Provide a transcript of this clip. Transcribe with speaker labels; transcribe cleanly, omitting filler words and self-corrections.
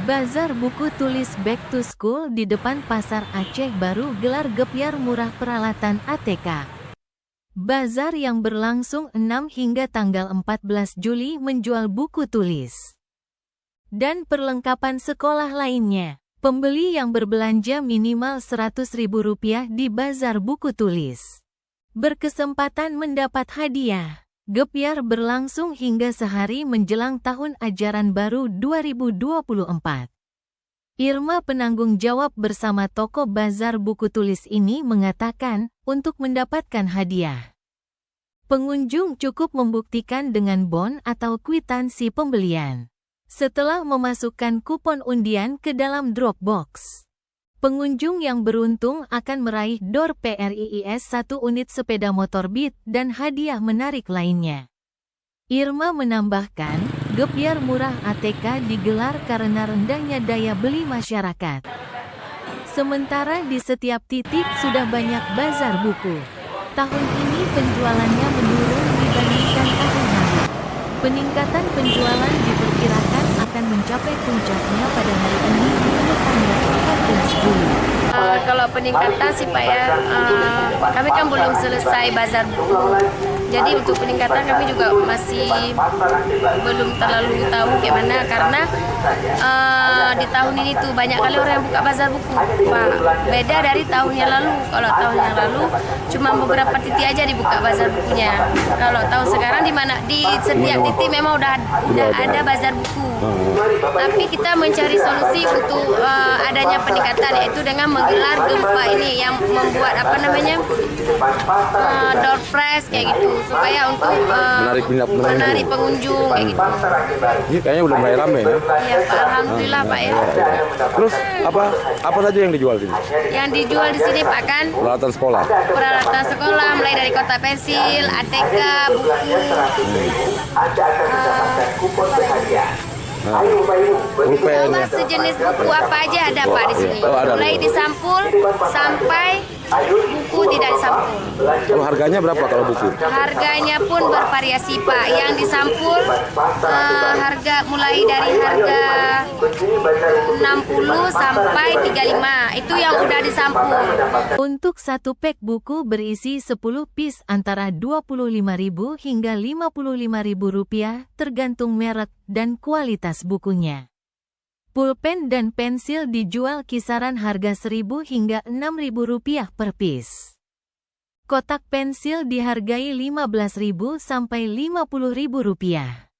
Speaker 1: Bazar buku tulis Back to School di depan Pasar Aceh Baru gelar gebyar murah peralatan ATK. Bazar yang berlangsung 6 hingga tanggal 14 Juli menjual buku tulis dan perlengkapan sekolah lainnya. Pembeli yang berbelanja minimal Rp100.000 di Bazar buku tulis berkesempatan mendapat hadiah. Gebyar berlangsung hingga sehari menjelang tahun ajaran baru 2024. Irma penanggung jawab bersama toko Bazar buku tulis ini mengatakan, untuk mendapatkan hadiah, pengunjung cukup membuktikan dengan bon atau kwitansi pembelian. Setelah memasukkan kupon undian ke dalam drop box, pengunjung yang beruntung akan meraih door PRIIS 1 unit sepeda motor Beat dan hadiah menarik lainnya. Irma menambahkan, gebyar murah ATK digelar karena rendahnya daya beli masyarakat. Sementara di setiap titik sudah banyak bazar buku. Tahun ini penjualannya menurun dibandingkan tahun lalu. Peningkatan penjualan diperkirakan akan mencapai puncaknya pada hari ini pada tanggal 14 Juli.
Speaker 2: Kalau peningkatan sih Pak ya, kami kan belum selesai bazar buku. Jadi untuk peningkatan kami juga masih belum terlalu tahu gimana karena di tahun ini tuh banyak kali orang yang buka bazar buku, Pak. Beda dari tahun yang lalu. Kalau tahun yang lalu cuma beberapa titik aja dibuka bazar bukunya. Kalau tahun sekarang di mana di setiap titik memang udah ada bazar buku. Tapi kita mencari solusi untuk adanya peningkatan, yaitu dengan menggelar gempa ini yang membuat door prize kayak gitu supaya untuk menarik pengunjung kayak gitu.
Speaker 3: Ini kayaknya udah mulai ramai ya?
Speaker 2: Iya Pak, alhamdulillah Pak ya.
Speaker 3: Terus apa saja yang dijual sini?
Speaker 2: Yang dijual di sini Pak kan
Speaker 3: Peralatan sekolah.
Speaker 2: Peralatan sekolah mulai dari kotak pensil, ATK, buku.
Speaker 3: Pulpen ya.
Speaker 2: Sejenis buku apa aja ada Pak di sini. Mulai disampul sampai buku tidak disampul.
Speaker 3: Kalau harganya berapa kalau buku?
Speaker 2: Harganya pun bervariasi Pak. Yang disampul harga mulai dari harga 60 sampai 35. Itu yang udah disampul.
Speaker 1: Untuk satu pack buku berisi 10 piece antara Rp25.000 hingga Rp55.000 tergantung merek dan kualitas bukunya. Pulpen dan pensil dijual kisaran harga Rp1.000 hingga Rp6.000 per piece. Kotak pensil dihargai Rp15.000 sampai Rp50.000.